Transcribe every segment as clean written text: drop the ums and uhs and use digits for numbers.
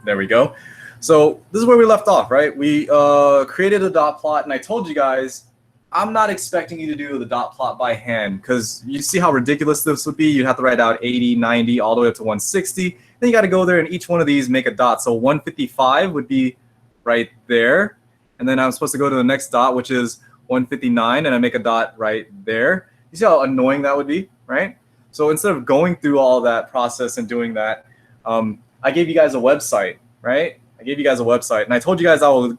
There we go. So this is where we left off, right? We created a dot plot, and I told you guys, I'm not expecting you to do the dot plot by hand, because you see how ridiculous this would be. You'd have to write out 80, 90, all the way up to 160. Then you got to go there and each one of these make a dot. So 155 would be right there. And then I'm supposed to go to the next dot, which is 159, and I make a dot right there. You see how annoying that would be, right? So instead of going through all that process and doing that, I gave you guys a website, right? I gave you guys a website, and I told you guys I'll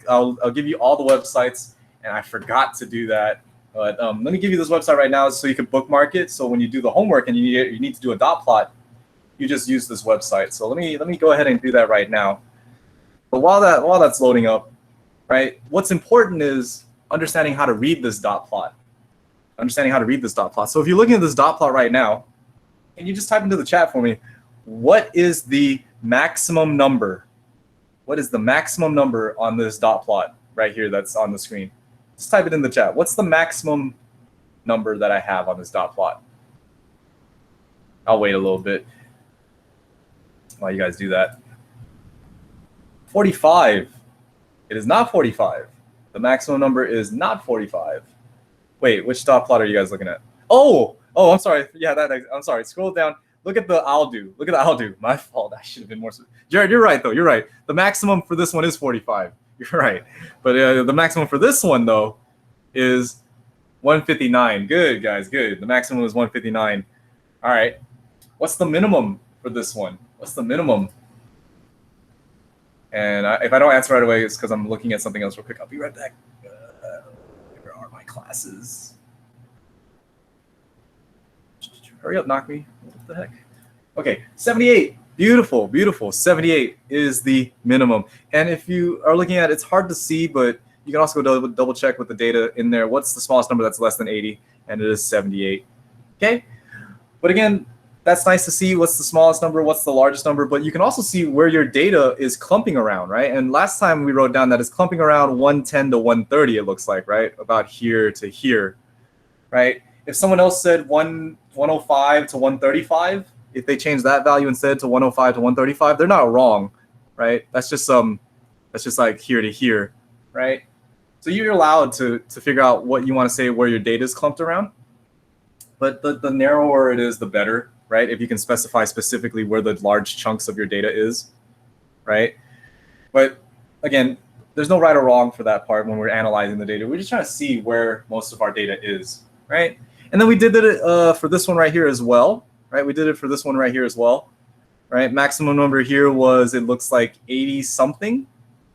give you all the websites, and I forgot to do that. But let me give you this website right now so you can bookmark it. So when you do the homework and you need to do a dot plot, you just use this website. So let me go ahead and do that right now. But while that's loading up, right? What's important is understanding how to read this dot plot. Understanding how to read this dot plot. So if you're looking at this dot plot right now, can you just type into the chat for me, what is the maximum number? What is the maximum number on this dot plot right here that's on the screen? Just type it in the chat. What's the maximum number that I have on this dot plot? I'll wait a little bit while you guys do that. 45. It is not 45. The maximum number is not 45. Wait, which dot plot are you guys looking at? Oh, I'm sorry. Yeah, I'm sorry. Scroll down. Look at the I'll do. Look at the I'll do. My fault. I should have been more. Jared, you're right, though. You're right. The maximum for this one is 45. You're right. But the maximum for this one, though, is 159. Good, guys. Good. The maximum is 159. All right. What's the minimum for this one? What's the minimum? And if I don't answer right away, it's because I'm looking at something else real quick. I'll be right back. Where are my classes? Hurry up, knock me. What the heck? Okay, 78. Beautiful, beautiful. 78 is the minimum. And if you are looking at it, it's hard to see, but you can also go double check with the data in there. What's the smallest number that's less than 80? And it is 78. Okay? But again, that's nice to see what's the smallest number, what's the largest number, but you can also see where your data is clumping around, right? And last time we wrote down that it's clumping around 110 to 130, it looks like, right? About here to here, right? If someone else said 105 to 135, if they change that value instead to 105 to 135, they're not wrong, right? That's just like here to here, right? So you're allowed to figure out what you want to say where your data is clumped around, but the narrower it is, the better, right? If you can specify specifically where the large chunks of your data is, right? But again, there's no right or wrong for that part when we're analyzing the data. We're just trying to see where most of our data is, right? And then we did it for this one right here as well, right? We did it for this one right here as well, right? Maximum number here was, it looks like 80 something,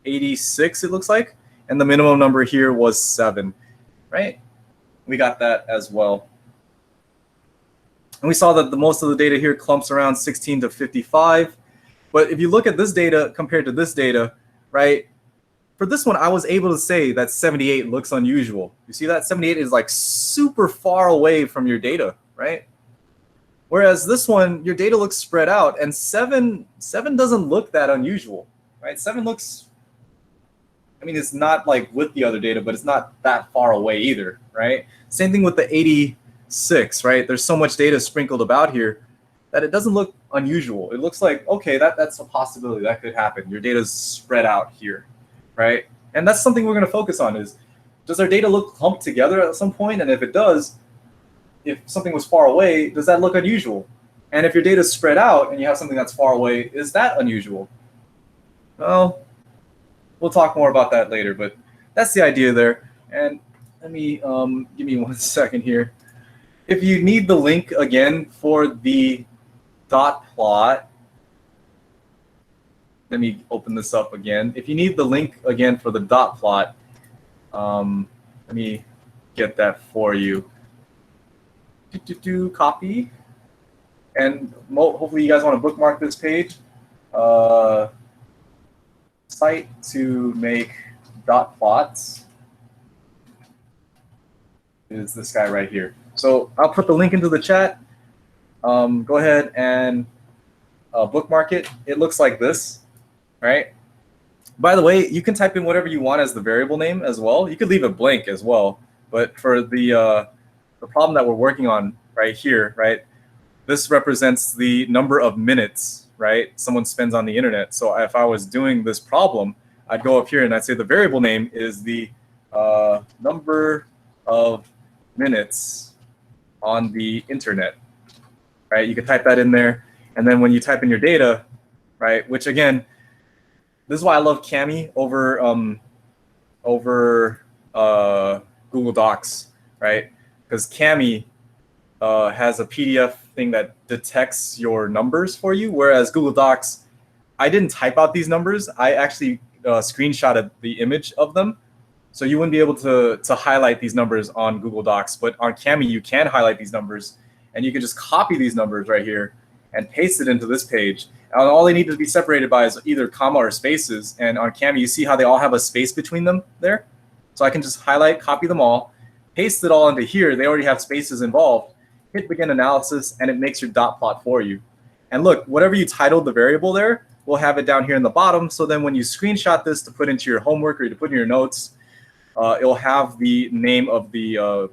86 it looks like. And the minimum number here was 7, right? We got that as well. And we saw that the most of the data here clumps around 16 to 55. But if you look at this data compared to this data, right, for this one, I was able to say that 78 looks unusual. You see that? 78 is like super far away from your data, right? Whereas this one, your data looks spread out, and 7 doesn't look that unusual, right? 7 looks, I mean, it's not like with the other data, but it's not that far away either, right? Same thing with the 86, right? There's so much data sprinkled about here that it doesn't look unusual. It looks like, okay, that's a possibility. That could happen. Your data's spread out here, right? And that's something we're going to focus on is, does our data look clumped together at some point? And if it does, if something was far away, does that look unusual? And if your data is spread out and you have something that's far away, is that unusual? Well, we'll talk more about that later, but that's the idea there. And let me, give me 1 second here. If you need the link again for the dot plot, let me open this up again. If you need the link again for the dot plot, let me get that for you. Copy. And hopefully you guys want to bookmark this page. Site to make dot plots is this guy right here. So I'll put the link into the chat. Go ahead and bookmark it. It looks like this, right? By the way, you can type in whatever you want as the variable name as well. You could leave it blank as well. But for the problem that we're working on right here, right, this represents the number of minutes, right, someone spends on the internet. So if I was doing this problem, I'd go up here and I'd say the variable name is the number of minutes on the internet, right? You could type that in there, and then when you type in your data, right, which again, this is why I love Cami over Google Docs, right? Because Cami has a PDF thing that detects your numbers for you, whereas Google Docs, I didn't type out these numbers. I actually screenshotted the image of them. So you wouldn't be able to highlight these numbers on Google Docs, but on Cami, you can highlight these numbers, and you can just copy these numbers right here and paste it into this page. And all they need to be separated by is either comma or spaces. And on Cami, you see how they all have a space between them there? So I can just highlight, copy them all, paste it all into here. They already have spaces involved. Hit begin analysis, and it makes your dot plot for you. And look, whatever you titled the variable there, we'll have it down here in the bottom. So then when you screenshot this to put into your homework or to put in your notes, it'll have the name of the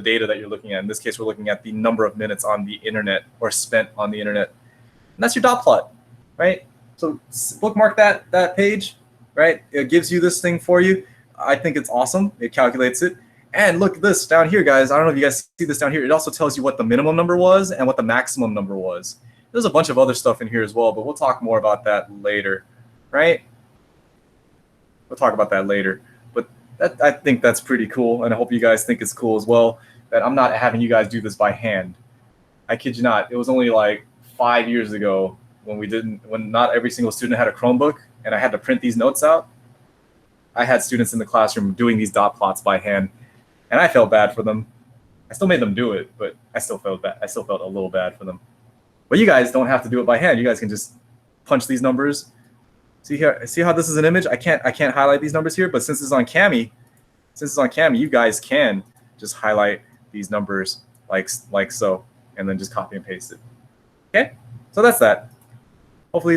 data that you're looking at. In this case, we're looking at the number of minutes on the internet or spent on the internet. And that's your dot plot, right? So bookmark that page, right? It gives you this thing for you. I think it's awesome. It calculates it. And look at this down here, guys. I don't know if you guys see this down here. It also tells you what the minimum number was and what the maximum number was. There's a bunch of other stuff in here as well, but we'll talk more about that later, right? We'll talk about that later. But I think that's pretty cool, and I hope you guys think it's cool as well, that I'm not having you guys do this by hand. I kid you not. It was only like 5 years ago when not every single student had a Chromebook, and I had to print these notes out. I had students in the classroom doing these dot plots by hand, and I felt bad for them. I still made them do it, but I still felt bad. I still felt a little bad for them. But you guys don't have to do it by hand. You guys can just punch these numbers. See here, see how this is an image? I can't highlight these numbers here, but since it's on Cami, you guys can just highlight these numbers like so, and then just copy and paste it. Okay, so that's that. Hopefully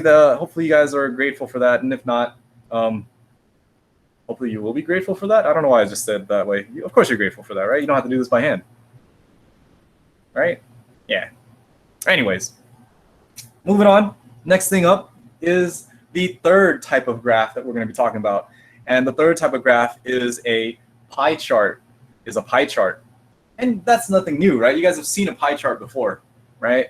you guys are grateful for that, and if not, hopefully you will be grateful for that. I don't know why I just said it that way. Of course you're grateful for that, right? You don't have to do this by hand, right? Yeah. Anyways, moving on. Next thing up is the third type of graph that we're going to be talking about. And the third type of graph is a pie chart. And that's nothing new, right? You guys have seen a pie chart before, right?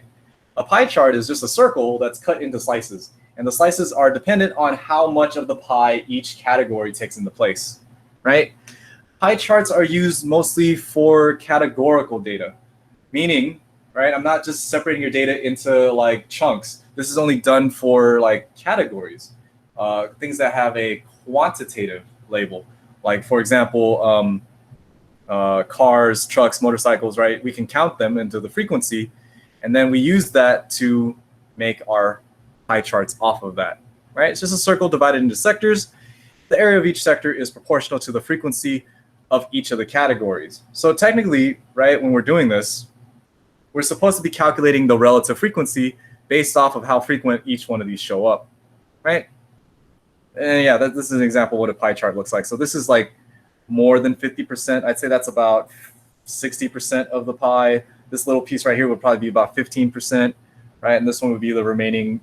A pie chart is just a circle that's cut into slices. And the slices are dependent on how much of the pie each category takes into place, right? Pie charts are used mostly for categorical data, meaning, right, I'm not just separating your data into like chunks. This is only done for like categories, things that have a quantitative label. Like, for example, cars, trucks, motorcycles, right? We can count them into the frequency, and then we use that to make our pie charts off of that, right? It's just a circle divided into sectors. The area of each sector is proportional to the frequency of each of the categories. So technically, right, when we're doing this, we're supposed to be calculating the relative frequency based off of how frequent each one of these show up, right? And yeah, this is an example of what a pie chart looks like. So this is like more than 50%. I'd say that's about 60% of the pie. This little piece right here would probably be about 15%, right? And this one would be the remaining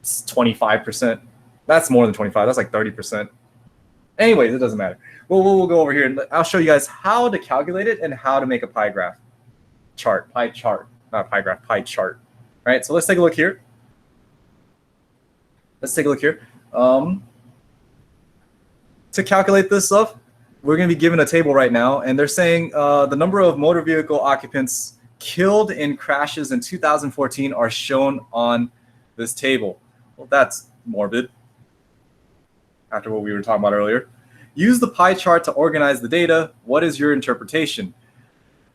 25%. That's more than 25. That's like 30%. Anyways, it doesn't matter. We'll go over here and I'll show you guys how to calculate it and how to make a pie chart. All right, so let's take a look here. To calculate this stuff, we're going to be given a table right now, and they're saying the number of motor vehicle occupants killed in crashes in 2014 are shown on this table. Well, that's morbid after what we were talking about earlier. Use the pie chart to organize the data. What is your interpretation?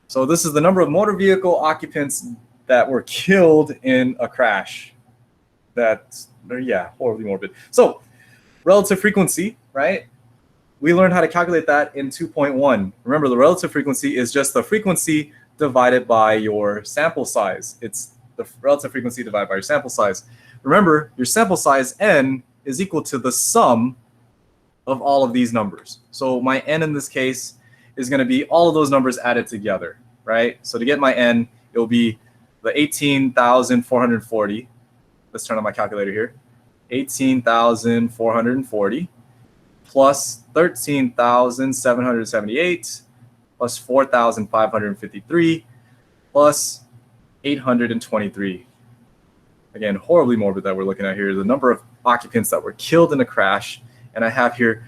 So this is the number of motor vehicle occupants that were killed in a crash. That's, yeah, horribly morbid. So relative frequency, right? We learned how to calculate that in 2.1. Remember, the relative frequency is just the frequency divided by your sample size. It's the relative frequency divided by your sample size. Remember, your sample size n is equal to the sum of all of these numbers. So my n in this case is going to be all of those numbers added together, right? So to get my n, it will be the 18,440. Let's turn on my calculator here. 18,440 plus 13,778 plus 4,553 plus 823. Again, horribly morbid that we're looking at here. The number of occupants that were killed in a crash. And I have here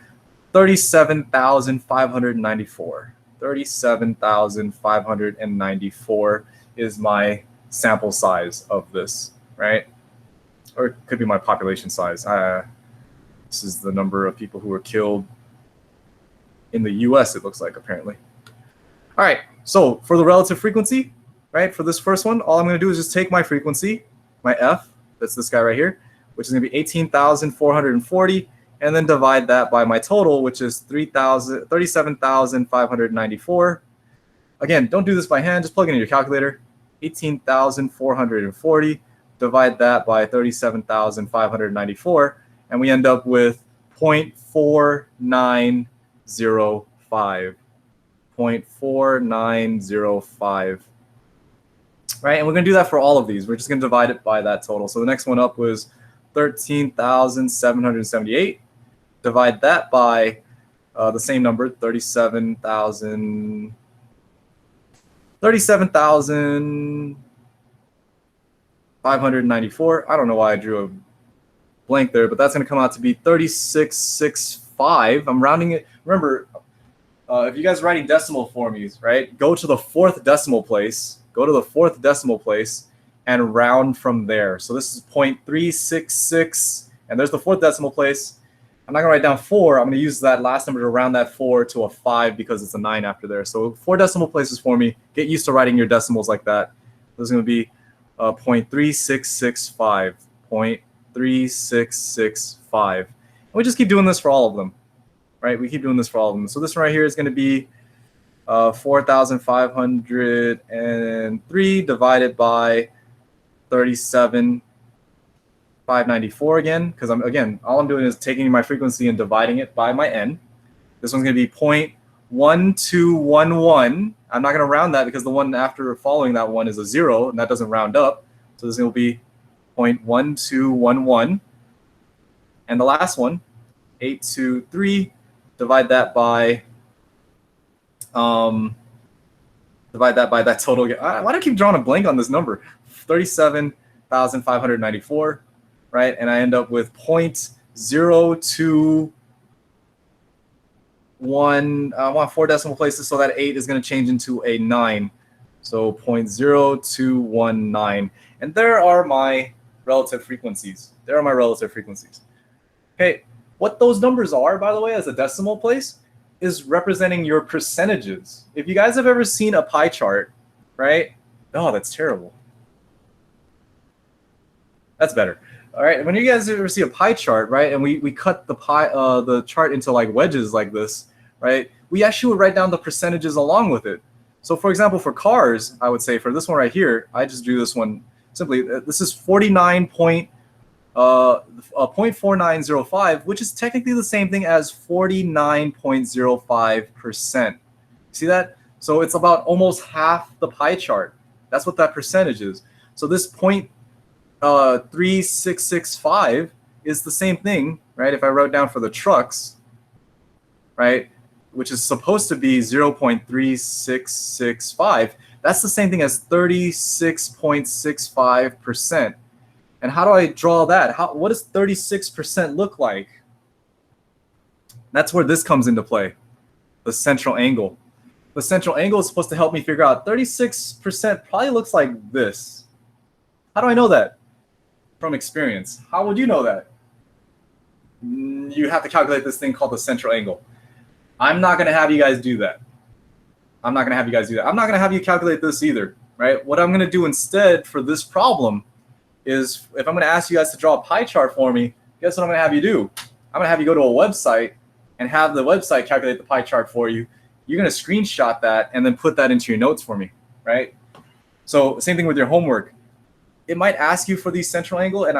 37,594. 37,594 is my sample size of this, right? Or it could be my population size. This is the number of people who were killed in the US, it looks like, apparently. All right, so for the relative frequency, right, for this first one, all I'm going to do is just take my frequency, my F, that's this guy right here, which is going to be 18,440, and then divide that by my total, which is 37,594. Again, don't do this by hand, just plug it in your calculator. 18,440, divide that by 37,594, and we end up with 0.4905. 0.4905. Right, and we're going to do that for all of these. We're just going to divide it by that total. So the next one up was 13,778. Divide that by the same number, 37,594. I don't know why I drew a blank there, but that's going to come out to be 3665. I'm rounding it. Remember, if you guys are writing decimal formulas, right, go to the fourth decimal place. Go to the fourth decimal place and round from there. So this is 0.366, and there's the fourth decimal place. I'm not going to write down 4. I'm going to use that last number to round that 4 to a 5 because it's a 9 after there. So 4 decimal places for me. Get used to writing your decimals like that. This is going to be 0.3665. 0.3665. And we just keep doing this for all of them, right? We keep doing this for all of them. So this one right here is going to be 4,503 divided by 37,594 again, because all I'm doing is taking my frequency and dividing it by my n. This one's going to be 0.1211. I'm not going to round that because the one after following that one is a 0, and that doesn't round up. So this will be 0.1211. And the last one, 823, divide that by that total. Why do I keep drawing a blank on this number? 37,594, right? And I end up with 0.021. I want 4 decimal places, so that 8 is going to change into a 9. So 0.0219. And there are my relative frequencies. There are my relative frequencies. Okay, what those numbers are, by the way, as a decimal place, is representing your percentages. If you guys have ever seen a pie chart, right? Oh, that's terrible. That's better. All right, when you guys ever see a pie chart, right, and we cut the chart into like wedges like this, right? We actually would write down the percentages along with it. So for example, for cars, I would say for this one right here, I just drew this one simply. This is 0.4905, which is technically the same thing as 49.05%. See that? So it's about almost half the pie chart. That's what that percentage is. So this 0.3665 is the same thing, right? If I wrote down for the trucks, right, which is supposed to be 0.3665, that's the same thing as 36.65%. And how do I draw that? What does 36% look like? That's where this comes into play, the central angle. The central angle is supposed to help me figure out 36% probably looks like this. How do I know that? From experience. How would you know that? You have to calculate this thing called the central angle. I'm not going to have you guys do that. I'm not going to have you guys do that. I'm not going to have you calculate this either, right? What I'm going to do instead for this problem is, if I'm going to ask you guys to draw a pie chart for me, guess what I'm going to have you do? I'm going to have you go to a website and have the website calculate the pie chart for you. You're going to screenshot that and then put that into your notes for me, right? So same thing with your homework. It might ask you for the central angle, and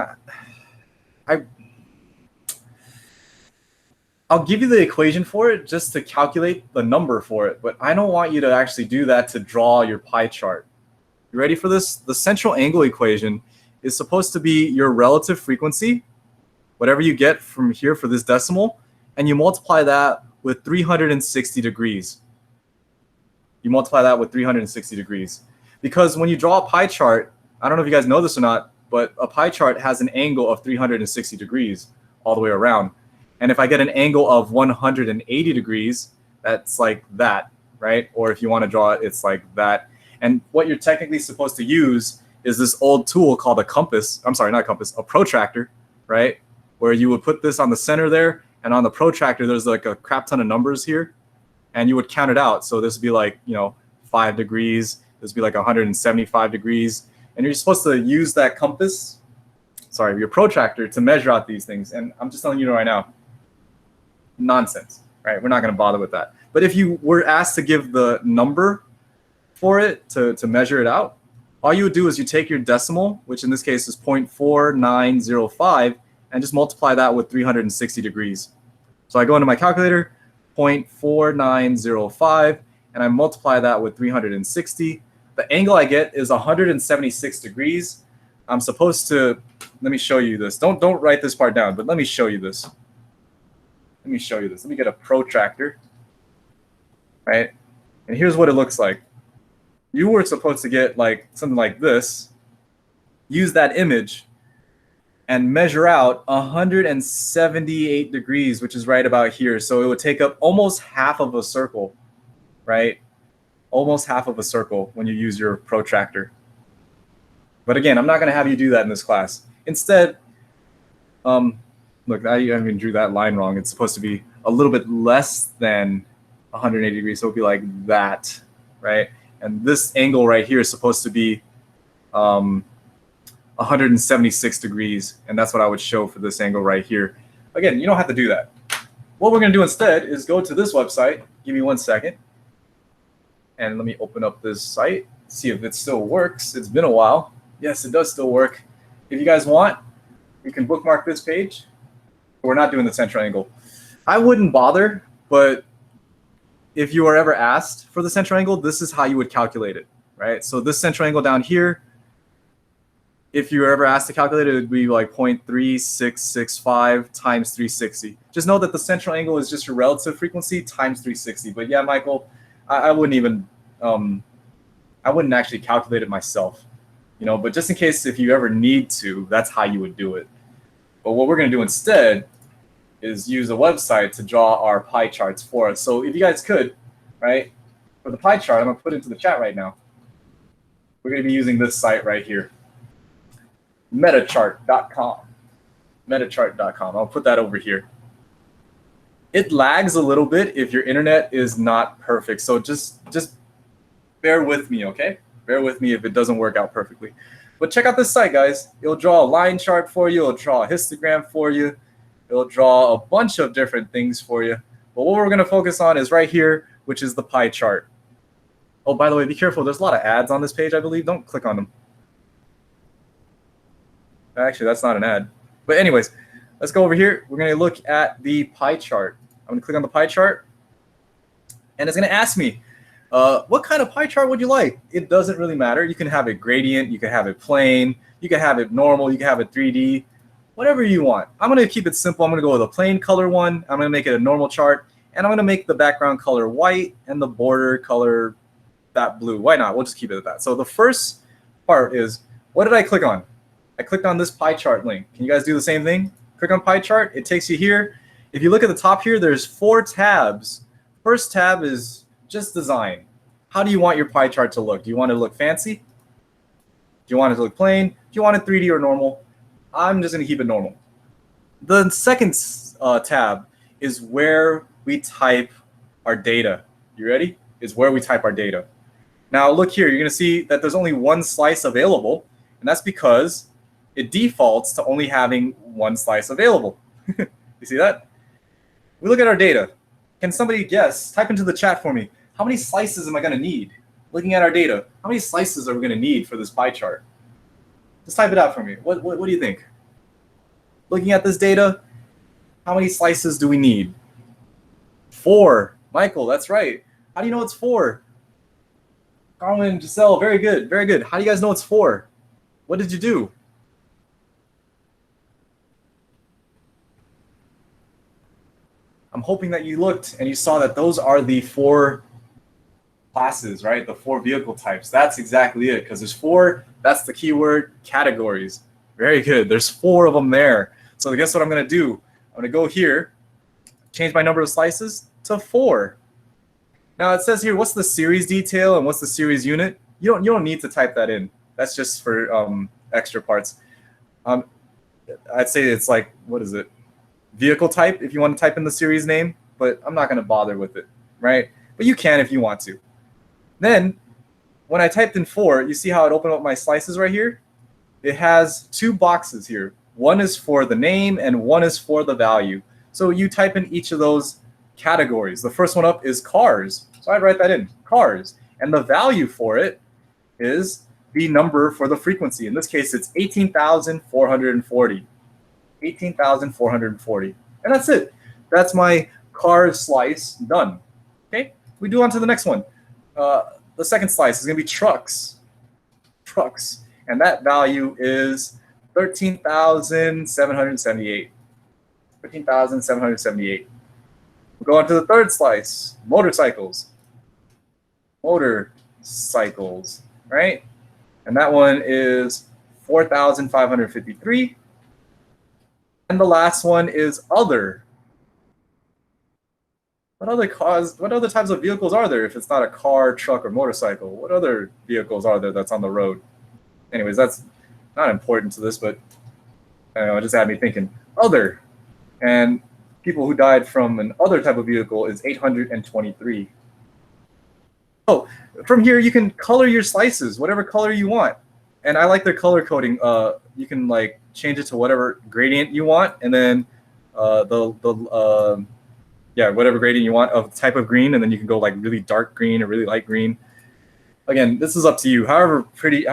I'll give you the equation for it just to calculate the number for it, but I don't want you to actually do that to draw your pie chart. You ready for this? The central angle equation is supposed to be your relative frequency, whatever you get from here for this decimal, and you multiply that with 360 degrees. You multiply that with 360 degrees. Because when you draw a pie chart, I don't know if you guys know this or not, but a pie chart has an angle of 360 degrees all the way around. And if I get an angle of 180 degrees, that's like that, right? Or if you want to draw it, it's like that. And what you're technically supposed to use is this old tool called a compass. I'm sorry, not a compass, a protractor, right? Where you would put this on the center there, and on the protractor, there's like a crap ton of numbers here, and you would count it out. So this would be like, 5 degrees. This would be like 175 degrees. And you're supposed to use that compass, your protractor, to measure out these things. And I'm just telling you right now, nonsense, right? We're not going to bother with that. But if you were asked to give the number for it to measure it out, all you would do is you take your decimal, which in this case is 0.4905, and just multiply that with 360 degrees. So I go into my calculator, 0.4905, and I multiply that with 360. The angle I get is 176 degrees. I'm supposed to, let me show you this. Don't write this part down, but let me show you this. Let me get a protractor, right? And here's what it looks like. You were supposed to get like something like this, use that image, and measure out 178 degrees, which is right about here. So it would take up almost half of a circle, right? Almost half of a circle when you use your protractor. But again, I'm not going to have you do that in this class. Instead, look, I even drew that line wrong. It's supposed to be a little bit less than 180 degrees. So it would be like that, right? And this angle right here is supposed to be 176 degrees. And that's what I would show for this angle right here. Again, you don't have to do that. What we're going to do instead is go to this website. Give me 1 second. And let me open up this site, see if it still works. It's been a while. Yes, it does still work. If you guys want, you can bookmark this page. We're not doing the central angle. I wouldn't bother, but if you are ever asked for the central angle, this is how you would calculate it, right? So this central angle down here, if you were ever asked to calculate it, it would be like 0.3665 times 360. Just know that the central angle is just your relative frequency times 360. But yeah, Michael, I wouldn't even, I wouldn't actually calculate it myself, but just in case if you ever need to, that's how you would do it. But what we're going to do instead is use a website to draw our pie charts for us. So if you guys could, right, for the pie chart, I'm going to put it into the chat right now. We're going to be using this site right here, metachart.com. Metachart.com. I'll put that over here. It lags a little bit if your internet is not perfect. So just bear with me, okay? Bear with me if it doesn't work out perfectly. But check out this site, guys. It'll draw a line chart for you. It'll draw a histogram for you. It'll draw a bunch of different things for you. But what we're going to focus on is right here, which is the pie chart. Oh, by the way, be careful. There's a lot of ads on this page, I believe. Don't click on them. Actually, that's not an ad. But anyways, let's go over here. We're going to look at the pie chart. I'm going to click on the pie chart. And it's going to ask me, what kind of pie chart would you like? It doesn't really matter. You can have it gradient. You can have it plain. You can have it normal. You can have it 3D. Whatever you want. I'm going to keep it simple. I'm going to go with a plain color one. I'm going to make it a normal chart. And I'm going to make the background color white and the border color that blue. Why not? We'll just keep it at that. So the first part is, what did I click on? I clicked on this pie chart link. Can you guys do the same thing? Click on pie chart. It takes you here. If you look at the top here, there's 4 tabs. First tab is just design. How do you want your pie chart to look? Do you want it to look fancy? Do you want it to look plain? Do you want it 3D or normal? I'm just going to keep it normal. The second tab is where we type our data. You ready? Is where we type our data. Now look here. You're going to see that there's only one slice available, and that's because it defaults to only having one slice available. You see that? We look at our data. Can somebody guess? Type into the chat for me. How many slices am I going to need? Looking at our data, how many slices are we going to need for this pie chart? Just type it out for me. What do you think? Looking at this data, how many slices do we need? 4. Michael, that's right. How do you know it's 4? Carwin, Giselle, very good, very good. How do you guys know it's 4? What did you do? I'm hoping that you looked and you saw that those are the 4 classes, right? The 4 vehicle types. That's exactly it, because there's 4, that's the keyword, categories. Very good. There's 4 of them there. So guess what I'm going to do? I'm going to go here, change my number of slices to 4. Now it says here, what's the series detail and what's the series unit? You don't need to type that in. That's just for extra parts. I'd say it's like, what is it? Vehicle type if you want to type in the series name, but I'm not going to bother with it, right? But you can if you want to. Then when I typed in 4, you see how it opened up my slices right here? It has 2 boxes here. One is for the name and one is for the value. So you type in each of those categories. The first one up is cars. So I'd write that in, cars. And the value for it is the number for the frequency. In this case, it's 18,440. 18,440. And that's it. That's my car slice done. Okay, we do on to the next one. The second slice is going to be trucks. Trucks. And that value is 13,778. 13,778. We'll go on to the third slice, motorcycles. Motorcycles, right? And that one is 4,553. And the last one is other. What other types of vehicles are there if it's not a car, truck, or motorcycle? What other vehicles are there that's on the road? Anyways, that's not important to this, but I don't know, it just had me thinking. Other. And people who died from an other type of vehicle is 823. So from here, you can color your slices, whatever color you want. And I like their color coding. You can like change it to whatever gradient you want, and then whatever gradient you want of type of green, and then you can go like really dark green or really light green. Again, this is up to you. However pretty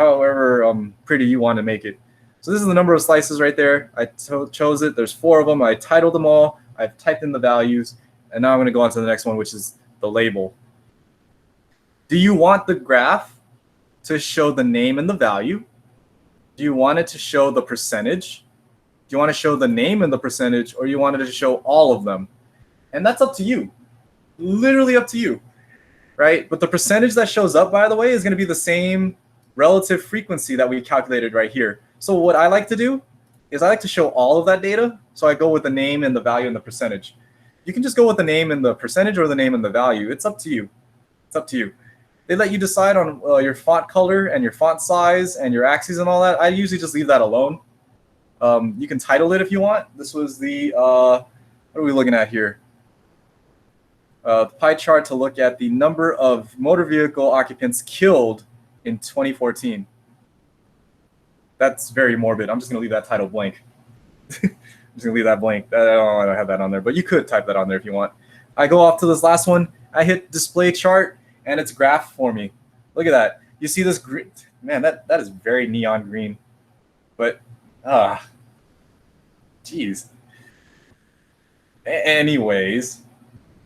you want to make it. So this is the number of slices right there. I chose it. There's 4 of them. I titled them all. I've typed in the values, and now I'm going to go on to the next one, which is the label. Do you want the graph to show the name and the value? Do you want it to show the percentage? Do you want to show the name and the percentage, or you want it to show all of them? And that's up to you. Literally up to you, right? But the percentage that shows up, by the way, is going to be the same relative frequency that we calculated right here. So what I like to do is I like to show all of that data. So I go with the name and the value and the percentage. You can just go with the name and the percentage or the name and the value. It's up to you. It's up to you. They let you decide on your font color and your font size and your axes and all that. I usually just leave that alone. You can title it if you want. This was the, what are we looking at here? The pie chart to look at the number of motor vehicle occupants killed in 2014. That's very morbid. I'm just going to leave that title blank. I'm just going to leave that blank. I don't have that on there, but you could type that on there if you want. I go off to this last one. I hit display chart, and it's graphed for me. Look at that. You see this green? Man, that is very neon green. But, geez. Anyways.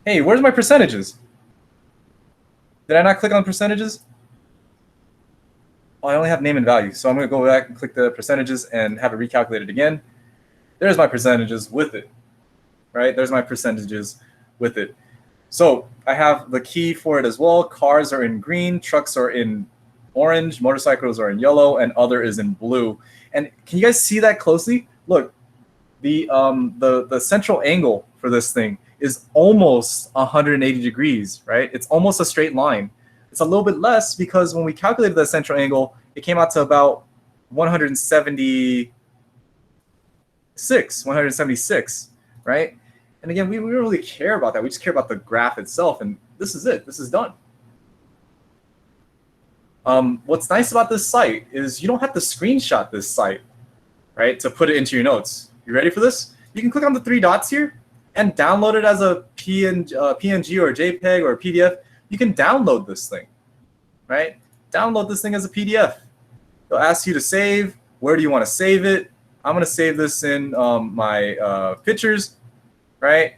Hey, where's my percentages? Did I not click on percentages? Oh, I only have name and value. So I'm going to go back and click the percentages and have it recalculated again. There's my percentages with it, right? There's my percentages with it. So I have the key for it as well. Cars are in green, trucks are in orange, motorcycles are in yellow, and other is in blue. And can you guys see that closely? Look, the central angle for this thing is almost 180 degrees, right? It's almost a straight line. It's a little bit less because when we calculated the central angle, it came out to about 176, right? And again, we don't really care about that. We just care about the graph itself, and this is it. This is done. What's nice about this site is you don't have to screenshot this site, right, to put it into your notes. You ready for this? You can click on the 3 dots here and download it as a PNG or a JPEG or a PDF. You can download this thing, right? Download this thing as a PDF. They'll ask you to save. Where do you want to save it? I'm going to save this in my pictures, right?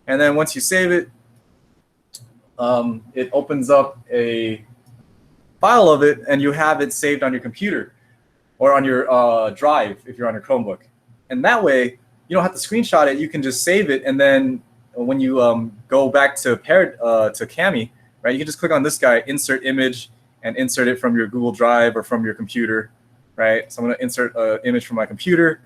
And then once you save it, it opens up a file of it and you have it saved on your computer or on your drive if you're on your Chromebook. And that way, you don't have to screenshot it. You can just save it, and then when you go back to Cami, right, you can just click on this guy, insert image, and insert it from your Google Drive or from your computer, right? So I'm going to insert an image from my computer.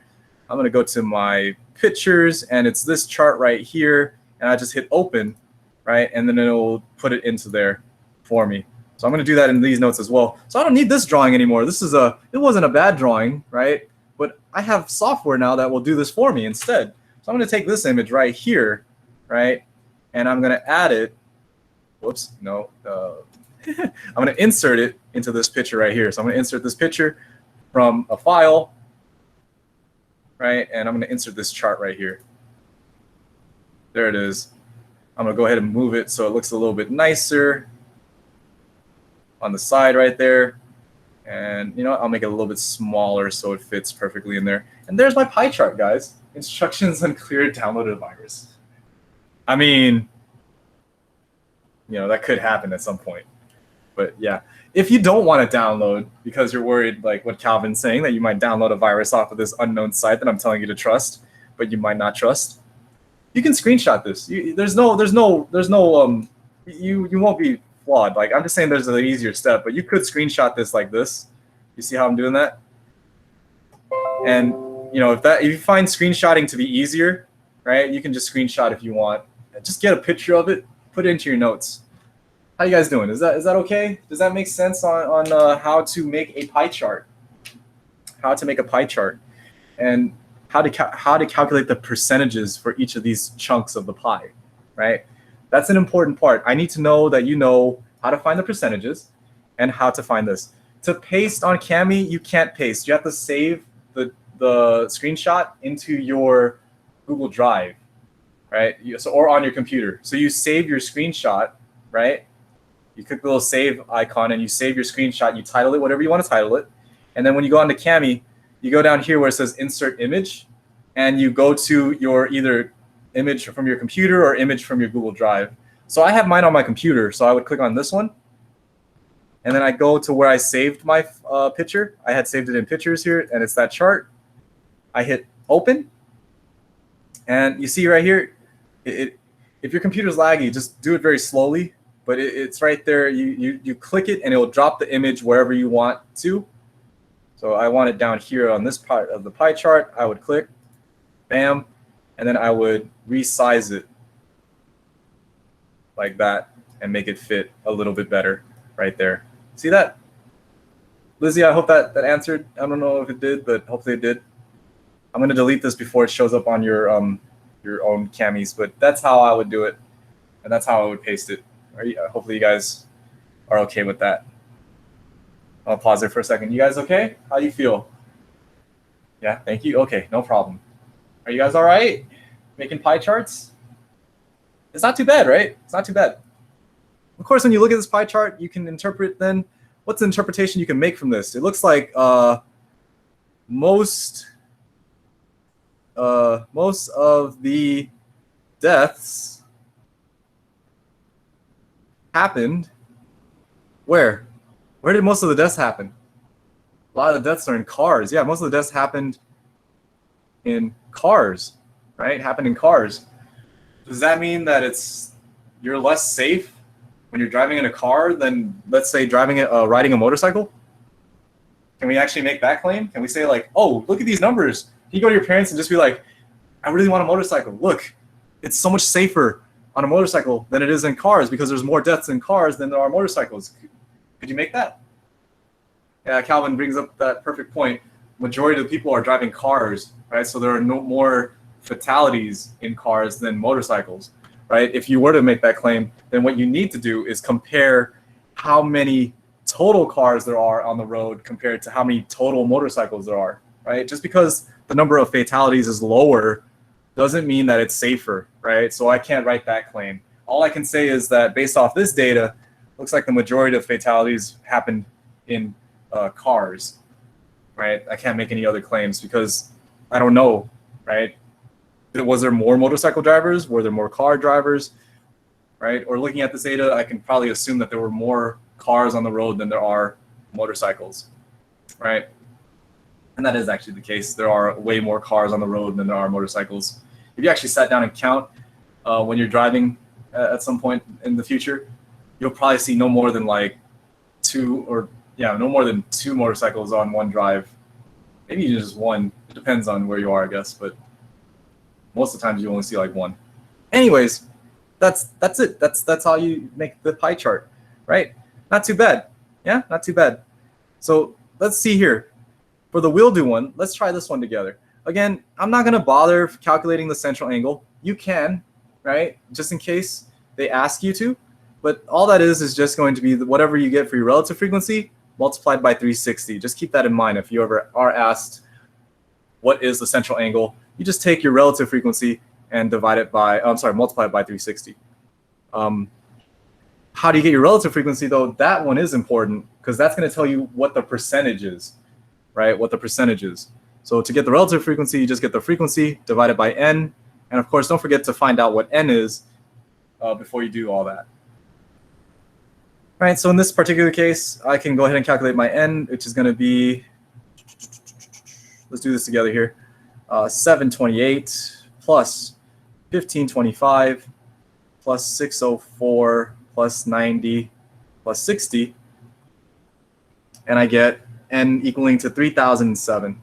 I'm going to go to my pictures, and it's this chart right here, and I just hit open, right, and then it'll put it into there for me. So I'm going to do that in these notes as well. So I don't need this drawing anymore. This is it wasn't a bad drawing, right? But I have software now that will do this for me instead. So I'm going to take this image right here, right, and I'm going to add it. Whoops, no. I'm going to insert it into this picture right here. So I'm going to insert this picture from a file, right, and I'm going to insert this chart right here. There it is. I'm going to go ahead and move it so it looks a little bit nicer on the side right there. And you know what? I'll make it a little bit smaller so it fits perfectly in there. And there's my pie chart, guys. Instructions on clear downloaded virus. I mean, you know, that could happen at some point. But yeah, if you don't want to download because you're worried, like what Calvin's saying, that you might download a virus off of this unknown site that I'm telling you to trust, but you might not trust, you can screenshot this. You won't be flawed. Like, I'm just saying there's an easier step, but you could screenshot this like this. You see how I'm doing that? And you know, if you find screenshotting to be easier, right, you can just screenshot if you want. Just get a picture of it, put it into your notes. How you guys doing? Is that okay? Does that make sense on how to make a pie chart? How to make a pie chart, and how to calculate the percentages for each of these chunks of the pie, right? That's an important part. I need to know that you know how to find the percentages and how to find this. To paste on Cami, you can't paste. You have to save the screenshot into your Google Drive, right? Or on your computer. So you save your screenshot, right? You click the little save icon and you save your screenshot. You title it whatever you want to title it. And then when you go onto Cami, you go down here where it says insert image, and you go to your either image from your computer or image from your Google Drive. So I have mine on my computer, so I would click on this one, and then I go to where I saved my picture. I had saved it in pictures here, and it's that chart. I hit open, and you see right here, if your computer's laggy, just do it very slowly, but it's right there. You click it, and it will drop the image wherever you want to. So I want it down here on this part of the pie chart. I would click, bam, and then I would resize it like that and make it fit a little bit better right there. See that? Lizzie, I hope that answered. I don't know if it did, but hopefully it did. I'm going to delete this before it shows up on your own Camis, but that's how I would do it, and that's how I would paste it. Hopefully you guys are okay with that. I'll pause there for a second. You guys okay? How do you feel? Yeah, thank you. Okay, no problem. Are you guys all right? Making pie charts? It's not too bad, right? It's not too bad. Of course, when you look at this pie chart, you can interpret then. What's the interpretation you can make from this? It looks like most of the deaths happened where? Where did most of the deaths happen? A lot of the deaths are in cars. Yeah, most of the deaths happened in cars, right? Happened in cars. Does that mean that you're less safe when you're driving in a car than, let's say, riding a motorcycle? Can we actually make that claim? Can we say like, oh, look at these numbers? Can you go to your parents and just be like, I really want a motorcycle. Look, it's so much safer on a motorcycle than it is in cars because there's more deaths in cars than there are motorcycles. Could you make that? Yeah, Calvin brings up that perfect point. Majority of the people are driving cars, right? So there are no more fatalities in cars than motorcycles, right? If you were to make that claim, then what you need to do is compare how many total cars there are on the road compared to how many total motorcycles there are, right? Just because the number of fatalities is lower doesn't mean that it's safer, right? So I can't write that claim. All I can say is that based off this data, looks like the majority of fatalities happened in cars, right? I can't make any other claims because I don't know, right? Was there more motorcycle drivers? Were there more car drivers, right? Or looking at this data, I can probably assume that there were more cars on the road than there are motorcycles, right? And that is actually the case. There are way more cars on the road than there are motorcycles. If you actually sat down and count when you're driving at some point in the future, you'll probably see no more than like no more than 2 motorcycles on one drive. Maybe even just 1. It depends on where you are, I guess, but most of the times you only see like 1. Anyways, that's it. That's how you make the pie chart, right? Not too bad. Yeah, not too bad. So let's see here. For the will do one, let's try this one together. Again, I'm not going to bother calculating the central angle. You can, right? Just in case they ask you to. But all that is just going to be whatever you get for your relative frequency multiplied by 360. Just keep that in mind. If you ever are asked what is the central angle, you just take your relative frequency and divide it by, multiply it by 360. How do you get your relative frequency, though? That one is important because that's going to tell you what the percentage is, right? What the percentage is. So to get the relative frequency, you just get the frequency divided by n. And of course, don't forget to find out what n is before you do all that. All right, so in this particular case, I can go ahead and calculate my n, which is going to be, let's do this together here, 728 plus 1525 plus 604 plus 90 plus 60, and I get n equaling to 3007.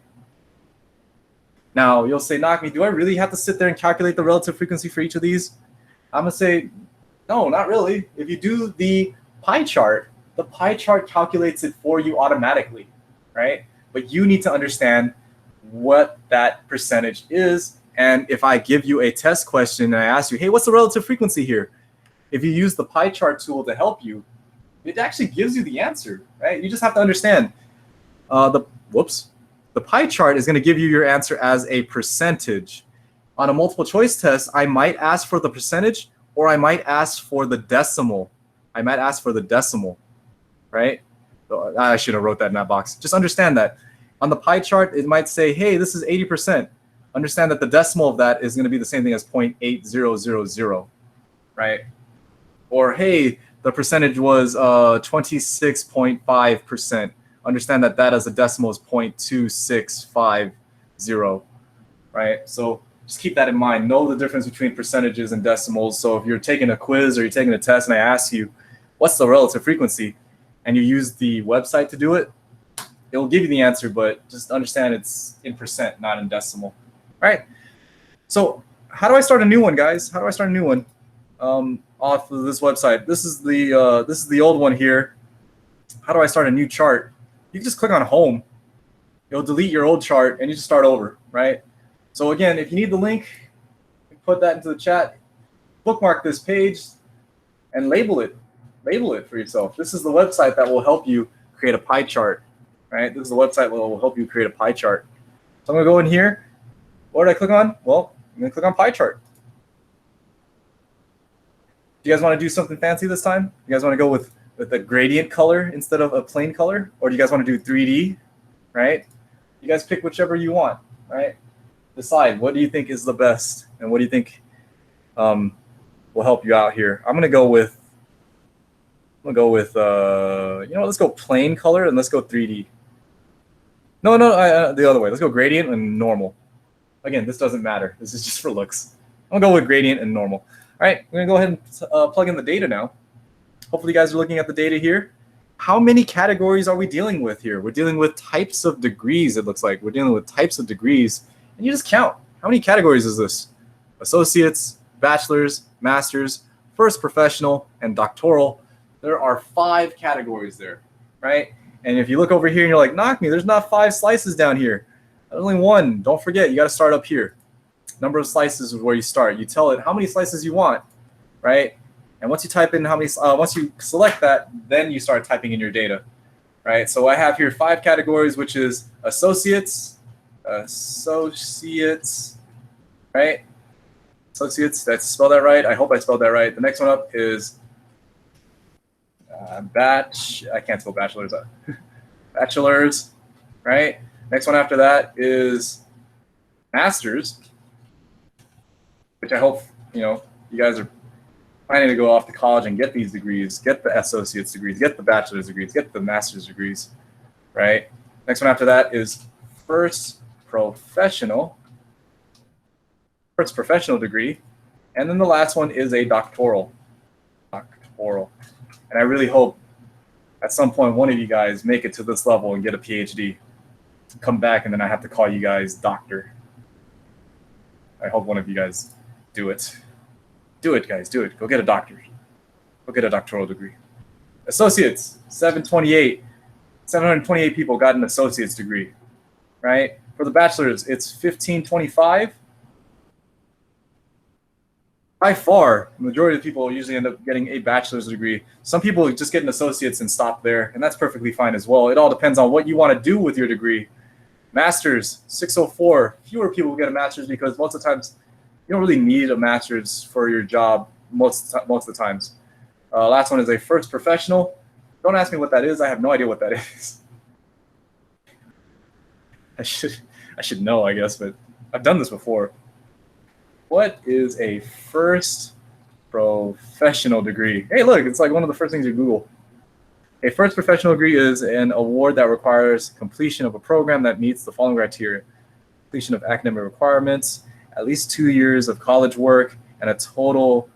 Now, you'll say, Nakmi, do I really have to sit there and calculate the relative frequency for each of these? I'm going to say, no, not really. If you do the pie chart, the pie chart calculates it for you automatically, right? But you need to understand what that percentage is. And if I give you a test question and I ask you, hey, what's the relative frequency here? If you use the pie chart tool to help you, it actually gives you the answer, right? You just have to understand the pie chart is going to give you your answer as a percentage. On a multiple choice test, I might ask for the percentage or I might ask for the decimal. Right? So I should have wrote that in that box. Just understand that. On the pie chart, it might say, hey, this is 80%. Understand that the decimal of that is going to be the same thing as 0.8000, right? Or, hey, the percentage was 26.5%. Understand that that as a decimal is 0.2650, right? So just keep that in mind. Know the difference between percentages and decimals. So if you're taking a quiz or you're taking a test and I ask you, what's the relative frequency, and you use the website to do it, it will give you the answer, but just understand it's in percent, not in decimal. All right. So how do I start a new one, guys? How do I start a new one off of this website? This is the old one here. How do I start a new chart? You can just click on home. It'll delete your old chart and you just start over, right? So again, if you need the link, put that into the chat. Bookmark this page and label it. Label it for yourself. This is the website that will help you create a pie chart, right? This is the website that will help you create a pie chart. So I'm going to go in here. What did I click on? Well, I'm going to click on pie chart. Do you guys want to do something fancy this time? You guys want to go with a gradient color instead of a plain color? Or do you guys want to do 3D, right? You guys pick whichever you want, right? Decide what do you think is the best and what do you think will help you out here. I'm going to go with let's go plain color and let's go 3D. No, the other way. Let's go gradient and normal. Again, this doesn't matter. This is just for looks. I'm going to go with gradient and normal. All right, we're going to go ahead and plug in the data now. Hopefully you guys are looking at the data here. How many categories are we dealing with here? We're dealing with types of degrees, it looks like. We're dealing with types of degrees. And you just count. How many categories is this? Associates, bachelor's, master's, first professional, and doctoral. There are 5 categories there, right? And if you look over here and you're like, knock me, there's not 5 slices down here. Only 1. Don't forget, you got to start up here. Number of slices is where you start. You tell it how many slices you want, right? And once you type in how many, once you select that, then you start typing in your data, right? So I have here 5 categories, which is associates, right? Associates, did I spell that right? I hope I spelled that right. The next one up is I can't spell bachelors. Bachelors, right? Next one after that is masters, which I hope, you guys are planning to go off to college and get these degrees, get the associate's degrees, get the bachelor's degrees, get the master's degrees, right? Next one after that is first professional degree. And then the last one is a doctoral. And I really hope at some point one of you guys make it to this level and get a PhD. Come back and then I have to call you guys doctor. I hope one of you guys do it. Do it, guys, do it. Go get a doctorate. Go get a doctoral degree. Associates, 728. 728 people got an associate's degree, right? For the bachelor's, it's 1525. By far, the majority of people usually end up getting a bachelor's degree. Some people just get an associate's and stop there, and that's perfectly fine as well. It all depends on what you want to do with your degree. Master's, 604. Fewer people get a master's because most of the times you don't really need a master's for your job most of the times. Last one is a first professional. Don't ask me what that is. I have no idea what that is. I should know, I guess, but I've done this before. What is a first professional degree? Hey, look, it's like one of the first things you Google. A first professional degree is an award that requires completion of a program that meets the following criteria: completion of academic requirements, at least 2 years of college work, and a total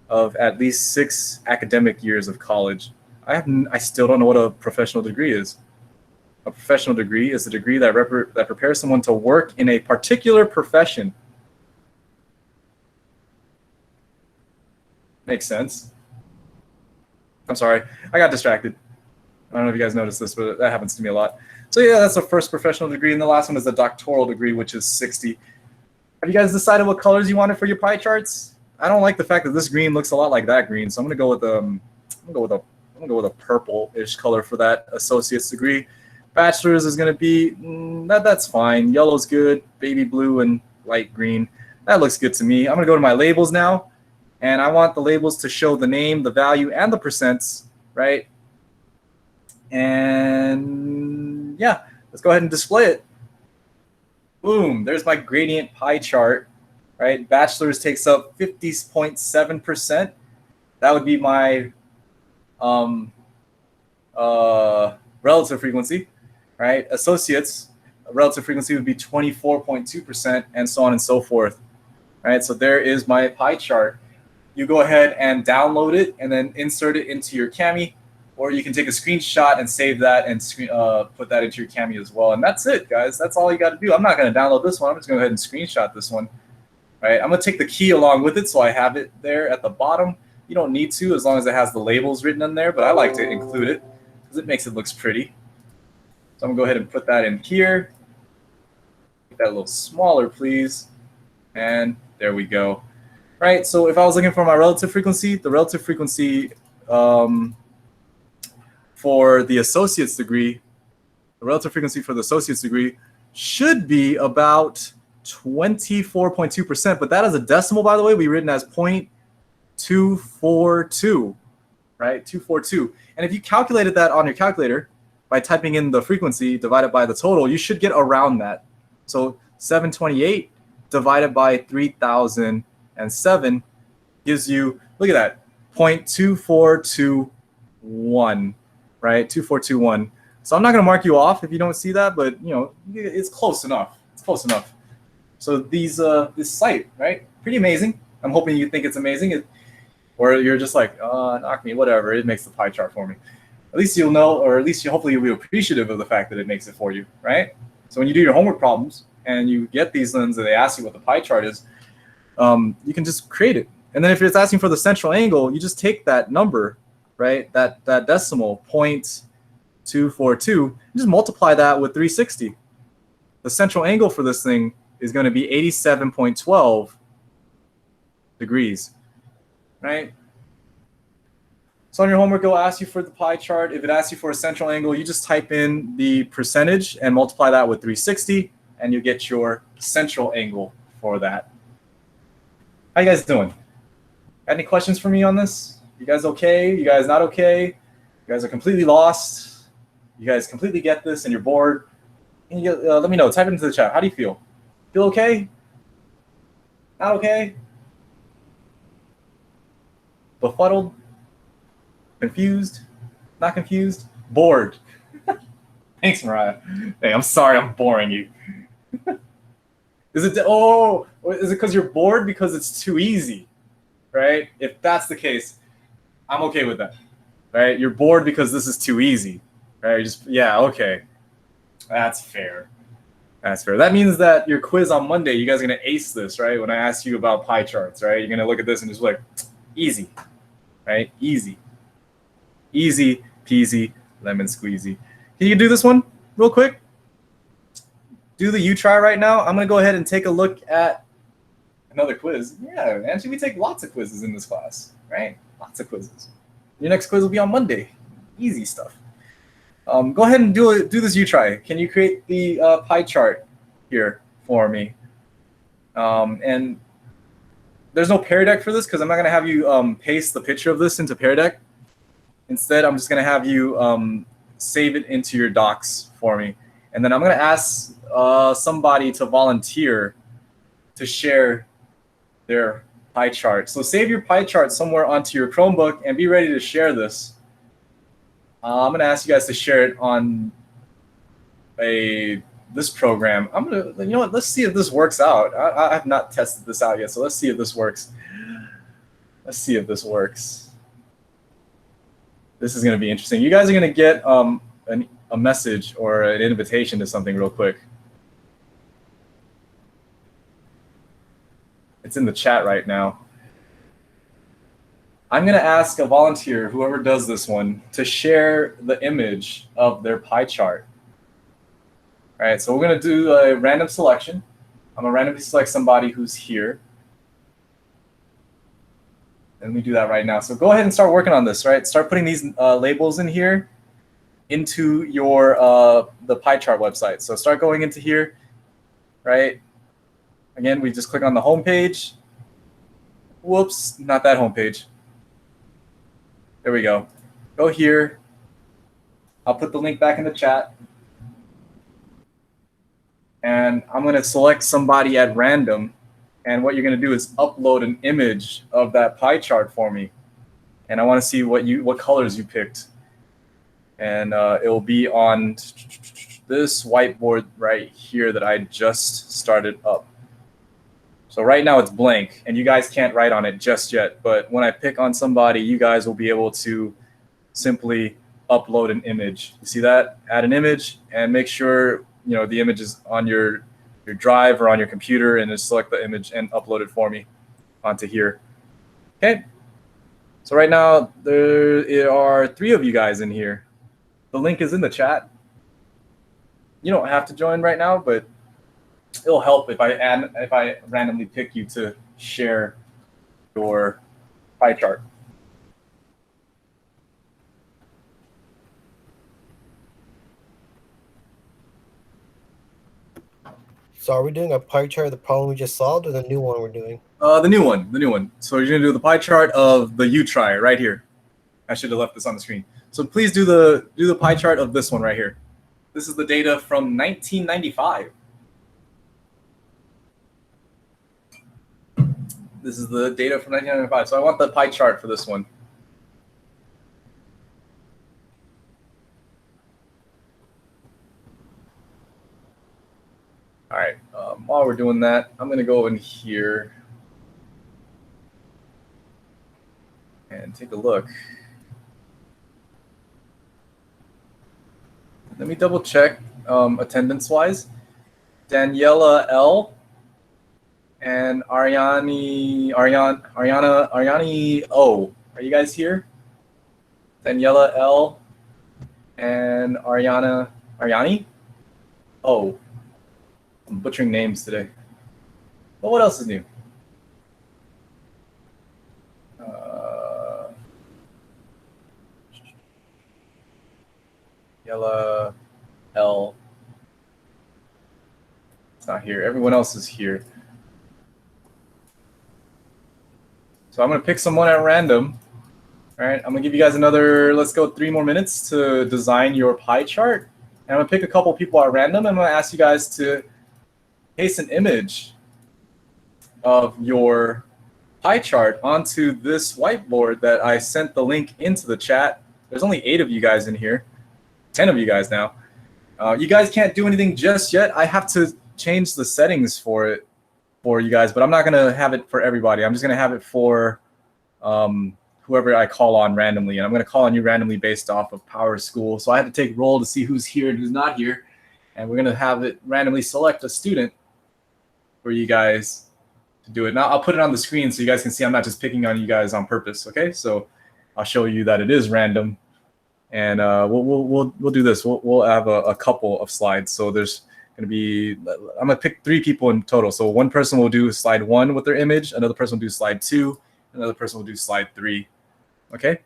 of at least 6 academic years of college. I still don't know what a professional degree is. A professional degree is a degree that prepares someone to work in a particular profession. Makes sense. I'm sorry, I got distracted. I don't know if you guys noticed this, but that happens to me a lot. So yeah, that's the first professional degree, and the last one is a doctoral degree, which is 60. Have you guys decided what colors you wanted for your pie charts? I don't like the fact that this green looks a lot like that green, so I'm gonna go with a purple-ish color for that associate's degree. Bachelor's is gonna be that's fine. Yellow's good. Baby blue and light green. That looks good to me. I'm gonna go to my labels now. And I want the labels to show the name, the value, and the percents, right? And yeah, let's go ahead and display it. Boom, there's my gradient pie chart, right? Bachelor's takes up 50.7%. That would be my relative frequency, right? Associates, relative frequency would be 24.2%, and so on and so forth, right? So there is my pie chart. You go ahead and download it and then insert it into your Cami, or you can take a screenshot and save that and put that into your Cami as well. And that's it, guys. That's all you got to do. I'm not going to download this one. I'm just going to go ahead and screenshot this one. All right, I'm going to take the key along with it so I have it there at the bottom. You don't need to as long as it has the labels written in there, but I like to include it because it makes it look pretty. So I'm going to go ahead and put that in here. Make that a little smaller, please. And there we go. Right, so if I was looking for my relative frequency, the relative frequency for the associate's degree, should be about 24.2%, but that is a decimal, by the way. We written as 0.242, right? 242. And if you calculated that on your calculator by typing in the frequency divided by the total, you should get around that. So 728 divided by 3,007 gives you, look at that, 0.2421, right? 2421. So I'm not going to mark you off if you don't see that, but you know, it's close enough. It's close enough. So this site, right? Pretty amazing. I'm hoping you think it's amazing, or you're just like, knock me, whatever. It makes the pie chart for me. At least you'll know, or at least hopefully you'll be appreciative of the fact that it makes it for you, right? So when you do your homework problems and you get these ones and they ask you what the pie chart is, you can just create it. And then if it's asking for the central angle, you just take that number, right? That decimal, 0.242, and just multiply that with 360. The central angle for this thing is going to be 87.12 degrees, right? So on your homework, it'll ask you for the pie chart. If it asks you for a central angle, you just type in the percentage and multiply that with 360, and you get your central angle for that. How you guys doing? Got any questions for me on this? You guys okay? You guys not okay? You guys are completely lost? You guys completely get this and you're bored? Can you let me know. Type it into the chat. How do you feel? Feel okay? Not okay? befuddled, confused, not confused, bored. Thanks, Mariah. Hey, I'm sorry I'm boring you. Is it because you're bored because it's too easy, right? If that's the case, I'm okay with that, right? You're bored because this is too easy, right? Yeah, okay. That's fair. That's fair. That means that your quiz on Monday, you guys are going to ace this, right? When I ask you about pie charts, right? You're going to look at this and just be like, easy, right? Easy. Easy peasy, lemon squeezy. Can you do this one real quick? Do the you try right now. I'm going to go ahead and take a look at another quiz. Yeah, actually, we take lots of quizzes in this class, right? Lots of quizzes. Your next quiz will be on Monday. Easy stuff. Go ahead and do this you try. Can you create the pie chart here for me? And there's no Pear Deck for this because I'm not going to have you paste the picture of this into Pear Deck. Instead, I'm just going to have you save it into your docs for me. And then I'm going to ask somebody to volunteer to share their pie chart. So save your pie chart somewhere onto your Chromebook and be ready to share this. I'm going to ask you guys to share it on this program. You know what? Let's see if this works out. I have not tested this out yet, so let's see if this works. Let's see if this works. This is going to be interesting. You guys are going to get a message or an invitation to something real quick. It's in the chat right now. I'm going to ask a volunteer, whoever does this one, to share the image of their pie chart. All right, so we're going to do a random selection. I'm going to randomly select somebody who's here. And let me do that right now. So go ahead and start working on this, right? Start putting these labels in here into your the pie chart website. So start going into here, right? Again, we just click on the home page. Whoops, not that home page. There we go. Go here. I'll put the link back in the chat. And I'm going to select somebody at random. And what you're going to do is upload an image of that pie chart for me. And I want to see what colors you picked. And it will be on this whiteboard right here that I just started up. So right now it's blank, and you guys can't write on it just yet. But when I pick on somebody, you guys will be able to simply upload an image. You see that? Add an image, and make sure the image is on your drive or on your computer, and just select the image and upload it for me onto here. Okay. So right now there are 3 of you guys in here. The link is in the chat. You don't have to join right now, but it'll help if I randomly pick you to share your pie chart. So are we doing a pie chart of the problem we just solved, or the new one we're doing? The new one. So you're gonna do the pie chart of the you try right here. I should have left this on the screen. So please do the pie chart of this one right here. This is the data from 1995. This is the data from 1995. So I want the pie chart for this one. All right, while we're doing that, I'm going to go in here and take a look. Let me double check attendance-wise. Daniela L. and Ariane O. Are you guys here? Daniela L. and Ariane O. I'm butchering names today. But what else is new? Yella L. It's not here. Everyone else is here. So I'm going to pick someone at random. All right, I'm going to give you guys another, let's go 3 more minutes to design your pie chart. And I'm going to pick a couple people at random. I'm going to ask you guys to paste an image of your pie chart onto this whiteboard that I sent the link into the chat. There's only 8 of you guys in here, 10 of you guys now. You guys can't do anything just yet. I have to change the settings for it for you guys, but I'm not gonna have it for everybody. I'm just gonna have it for whoever I call on randomly, and I'm gonna call on you randomly based off of Power School. So I have to take roll to see who's here and who's not here, and we're gonna have it randomly select a student for you guys to do it. Now I'll put it on the screen so you guys can see I'm not just picking on you guys on purpose. Okay, so I'll show you that it is random, and we'll do this. We'll have a couple of slides. So there's gonna be, I'm gonna pick 3 people in total. So one person will do slide 1 with their image, another person will do slide 2, another person will do slide 3. Okay,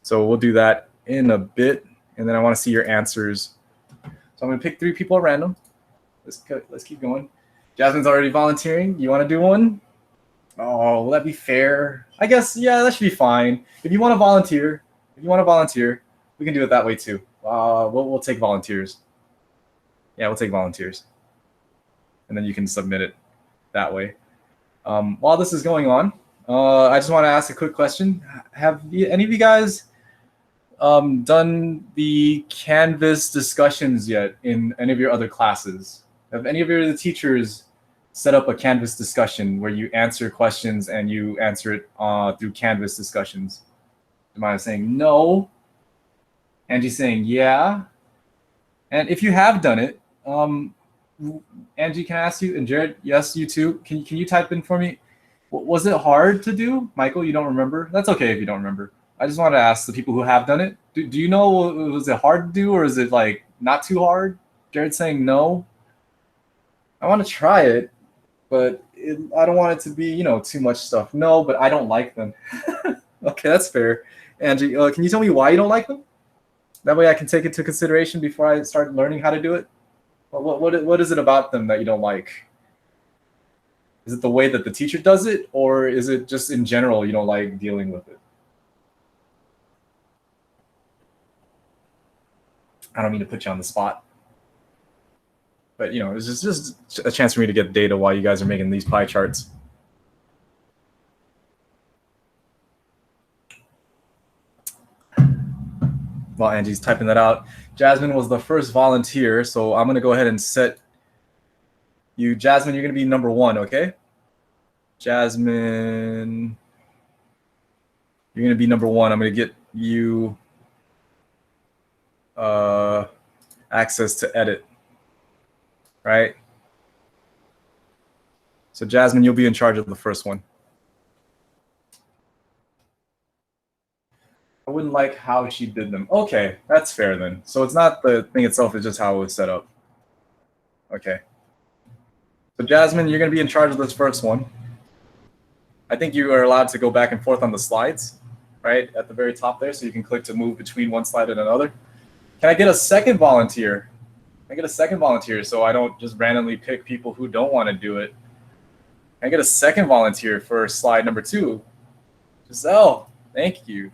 so we'll do that in a bit, and then I want to see your answers. So I'm gonna pick 3 people at random. Let's keep going. Jasmine's already volunteering. You want to do one? Oh, will that be fair? I guess, yeah, that should be fine. If you want to volunteer, we can do it that way too. We'll take volunteers. Yeah, we'll take volunteers, and then you can submit it that way. While this is going on, I just want to ask a quick question. Have any of you guys done the Canvas discussions yet in any of your other classes? Have any of your other teachers set up a Canvas discussion where you answer questions and you answer it through Canvas discussions? Am I saying no? Angie's saying yeah. And if you have done it, Angie, can I ask you, and Jared, yes, you too. Can you type in for me? Was it hard to do? Michael, you don't remember? That's okay if you don't remember. I just want to ask the people who have done it. Do you know, was it hard to do, or is it like not too hard? Jared's saying no. I want to try it, but I don't want it to be, too much stuff. No, but I don't like them. Okay, that's fair. Angie, can you tell me why you don't like them? That way I can take it into consideration before I start learning how to do it. What is it about them that you don't like? Is it the way that the teacher does it, or is it just in general you don't like dealing with it? I don't mean to put you on the spot, but it's just a chance for me to get data while you guys are making these pie charts. While Angie's typing that out, Jasmine was the first volunteer, so I'm gonna go ahead and set you. Jasmine, you're gonna be number 1, okay? Jasmine, you're gonna be number 1. I'm gonna get you access to edit, right? So Jasmine, you'll be in charge of the first one. I wouldn't like how she did them. Okay, that's fair then. So it's not the thing itself, it's just how it was set up. Okay. So Jasmine, you're gonna be in charge of this first one. I think you are allowed to go back and forth on the slides, right? At the very top there, so you can click to move between one slide and another. Can I get a second volunteer? Can I get a second volunteer so I don't just randomly pick people who don't want to do it? Can I get a second volunteer for slide number 2? Giselle, thank you.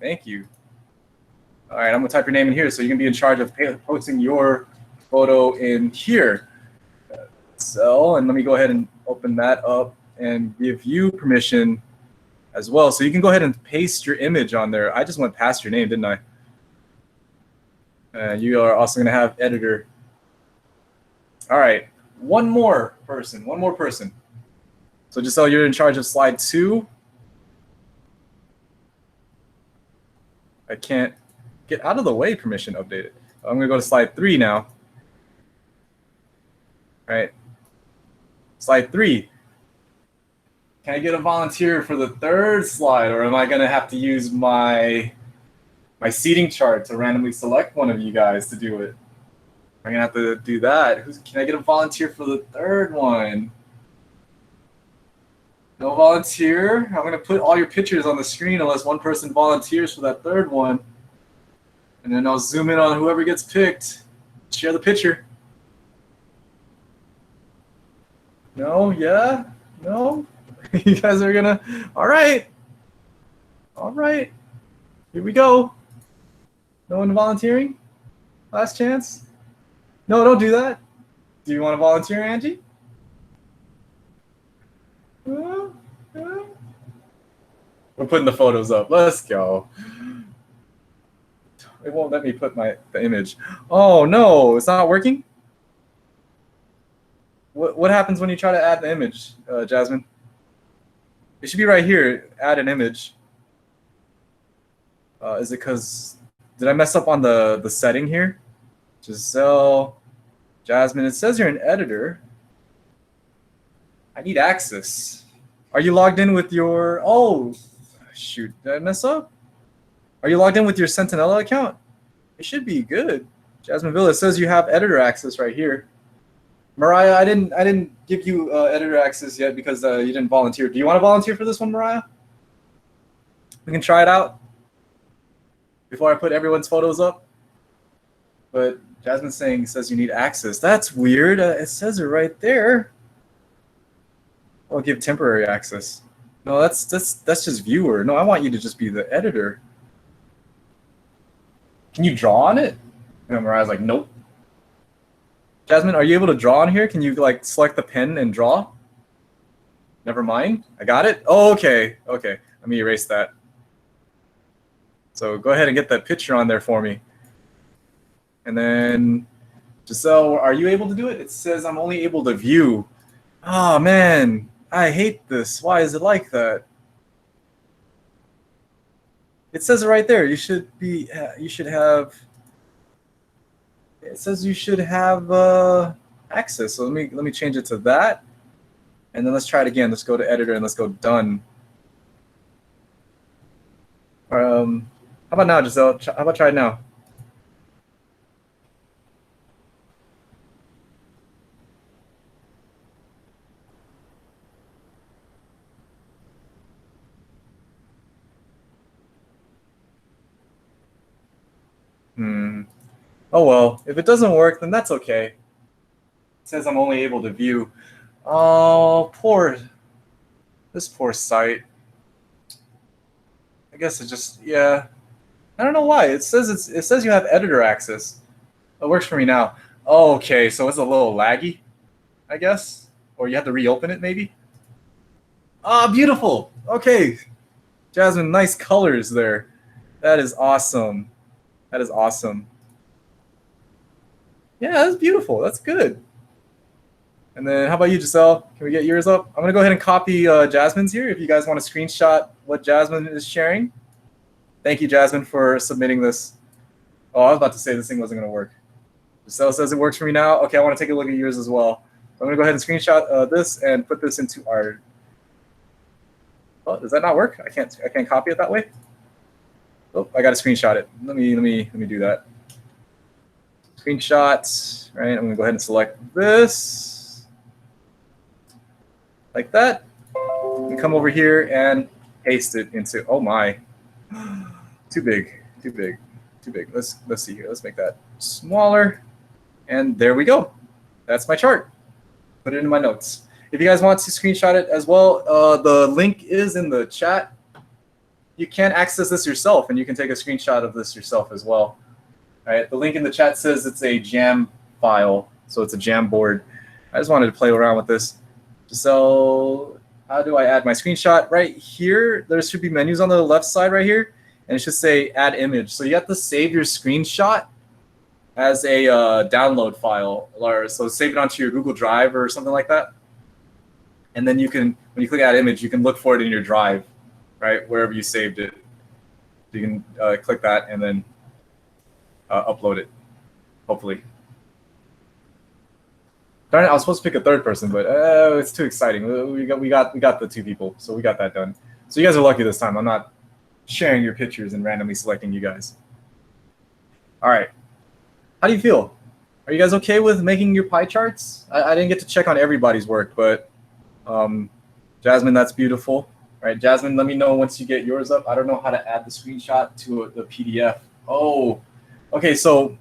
All right, I'm gonna type your name in here so you can be in charge of posting your photo in here. So, and let me go ahead and open that up and give you permission as well. So you can go ahead and paste your image on there. I just went past your name, didn't I? You are also gonna have editor. All right, one more person. So Giselle, you're in charge of slide 2. I can't get out of the way, permission updated. I'm gonna go to slide 3 now. All right, slide 3. Can I get a volunteer for the 3rd slide, or am I gonna have to use my seating chart to randomly select one of you guys to do it? I'm gonna have to do that. Can I get a volunteer for the 3rd one? No volunteer? I'm gonna put all your pictures on the screen unless one person volunteers for that 3rd one. And then I'll zoom in on whoever gets picked. Share the picture. No, yeah, no. You guys are gonna, all right. Here we go. No one volunteering? Last chance? No, don't do that. Do you want to volunteer, Angie? We're putting the photos up. Let's go. It won't let me put the image. Oh no, it's not working. What happens when you try to add the image, Jasmine? It should be right here. Add an image. Is it because did I mess up on the setting here? Giselle, Jasmine. It says you're an editor. I need access. Are you logged in with your? Oh, shoot! Did I mess up? Are you logged in with your Sentinella account? It should be good. Jasmine Villa, it says you have editor access right here. Mariah, I didn't give you editor access yet because you didn't volunteer. Do you want to volunteer for this one, Mariah? We can try it out before I put everyone's photos up. But Jasmine's saying says you need access. That's weird. It says it right there. I'll give temporary access. No, that's just viewer. No, I want you to just be the editor. Can you draw on it? And Mariah's like, nope. Jasmine, are you able to draw on here? Can you like select the pen and draw? Never mind. I got it. Oh, okay. Okay. Let me erase that. So go ahead and get that picture on there for me. And then Giselle, are you able to do it? It says I'm only able to view. Oh man, I hate this. Why is it like that? It says it right there. You should have. It says you should have access. So let me change it to that, and then let's try it again. Let's go to editor and let's go done. How about now, Giselle? How about try it now? Oh well, if it doesn't work, then that's okay. It says I'm only able to view. Oh, this poor site. I guess it just, yeah. I don't know why. It says you have editor access. It works for me now. Oh, okay, so it's a little laggy, I guess, or you have to reopen it maybe. Ah, beautiful. Okay, Jasmine, nice colors there. That is awesome. That is awesome. Yeah, that's beautiful. That's good. And then how about you, Giselle? Can we get yours up? I'm going to go ahead and copy Jasmine's here if you guys want to screenshot what Jasmine is sharing. Thank you, Jasmine, for submitting this. Oh, I was about to say this thing wasn't going to work. Giselle says it works for me now. Okay, I want to take a look at yours as well. I'm going to go ahead and screenshot this and put this into our... Oh, does that not work? I can't copy it that way? Oh, I got to screenshot it. Let me do that. Screenshots, right? I'm gonna go ahead and select this, like that, and come over here and paste it into. Oh my, too big. Let's see here. Let's make that smaller, and there we go. That's my chart. Put it in my notes. If you guys want to screenshot it as well, the link is in the chat. You can access this yourself, and you can take a screenshot of this yourself as well. All right, the link in the chat says it's a jam file, so it's a jam board. I just wanted to play around with this. So how do I add my screenshot? Right here, there should be menus on the left side right here, and it should say add image. So you have to save your screenshot as a download file, or so save it onto your Google Drive or something like that. And then you can, when you click add image, you can look for it in your drive, right, wherever you saved it. You can click that and then upload it, hopefully. Darn it, I was supposed to pick a third person, but it's too exciting. We got the two people, so we got that done. So you guys are lucky this time. I'm not sharing your pictures and randomly selecting you guys. All right, how do you feel? Are you guys okay with making your pie charts? I didn't get to check on everybody's work, but Jasmine, that's beautiful. All right, Jasmine, let me know once you get yours up. I don't know how to add the screenshot to the PDF. Oh. Okay, so,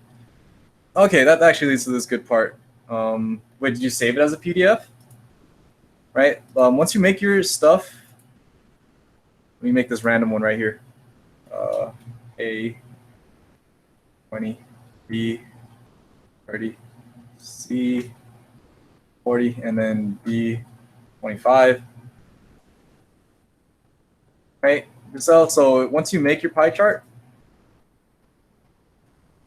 that actually leads to this good part. Wait, did you save it as a PDF? Right, once you make your stuff, let me make this random one right here. A, 20, B, 30, C, 40, and then B, 25. Right, So once you make your pie chart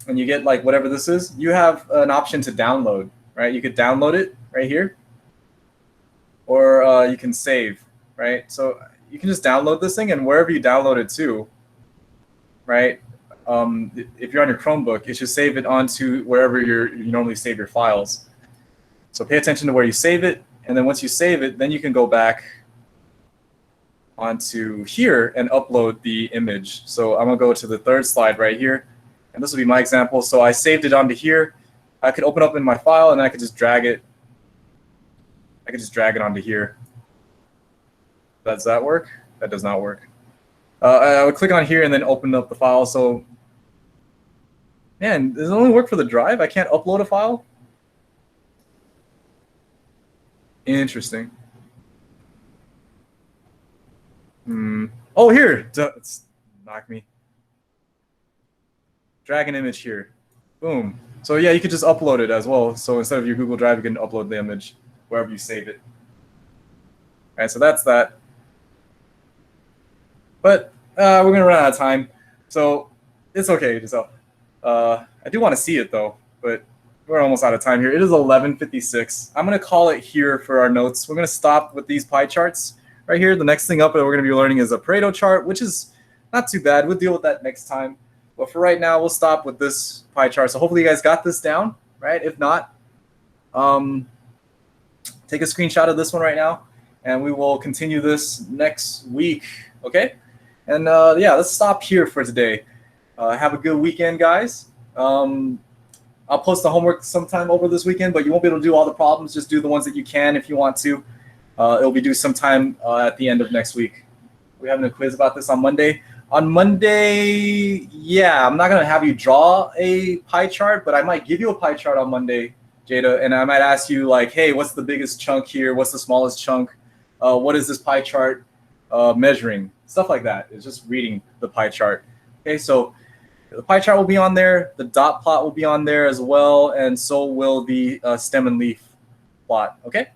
and you get like whatever this is, you have an option to download, right? You could download it right here, or you can save, right? So you can just download this thing, and wherever you download it to, right? If you're on your Chromebook, it should save it onto wherever you normally save your files. So pay attention to where you save it, and then once you save it, then you can go back onto here and upload the image. So I'm gonna go to the third slide right here, and this will be my example. So I saved it onto here. I could open up in my file, and I could just drag it. I could just drag it onto here. Does that work? That does not work. I would click on here and then open up the file. So, man, does it only work for the drive? I can't upload a file? Interesting. Oh, here. Knock me. Drag an image here. Boom. So yeah, you could just upload it as well. So instead of your Google Drive, you can upload the image wherever you save it. All right, so that's that. But we're gonna run out of time, so it's okay, Giselle. I do want to see it though, but we're almost out of time here. It is 11:56. I'm gonna call it here for our notes. We're gonna stop with these pie charts right here. The next thing up that we're gonna be learning is a Pareto chart, which is not too bad. We'll deal with that next time. But for right now, we'll stop with this pie chart. So hopefully you guys got this down, right? If not, take a screenshot of this one right now, and we will continue this next week, okay? And yeah, let's stop here for today. Have a good weekend, guys. I'll post the homework sometime over this weekend, but you won't be able to do all the problems. Just do the ones that you can if you want to. It'll be due sometime at the end of next week. We're having a quiz about this on Monday. On Monday, yeah, I'm not going to have you draw a pie chart, but I might give you a pie chart on Monday, Jada, and I might ask you, like, hey, what's the biggest chunk here? What's the smallest chunk? What is this pie chart measuring? Stuff like that. It's just reading the pie chart. Okay, so the pie chart will be on there. The dot plot will be on there as well, and so will the stem and leaf plot. Okay,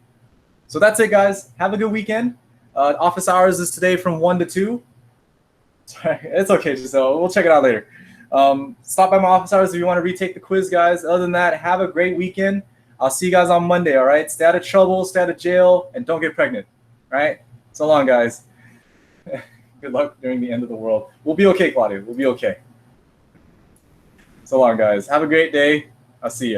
so that's it, guys. Have a good weekend. Office hours is today from 1 to 2. Sorry, it's okay, Giselle. We'll check it out later. Stop by my office hours if you want to retake the quiz, guys. Other than that, have a great weekend. I'll see you guys on Monday, all right? Stay out of trouble, stay out of jail, and don't get pregnant, all right? So long, guys. Good luck during the end of the world. We'll be okay, Claudia. We'll be okay. So long, guys. Have a great day. I'll see you.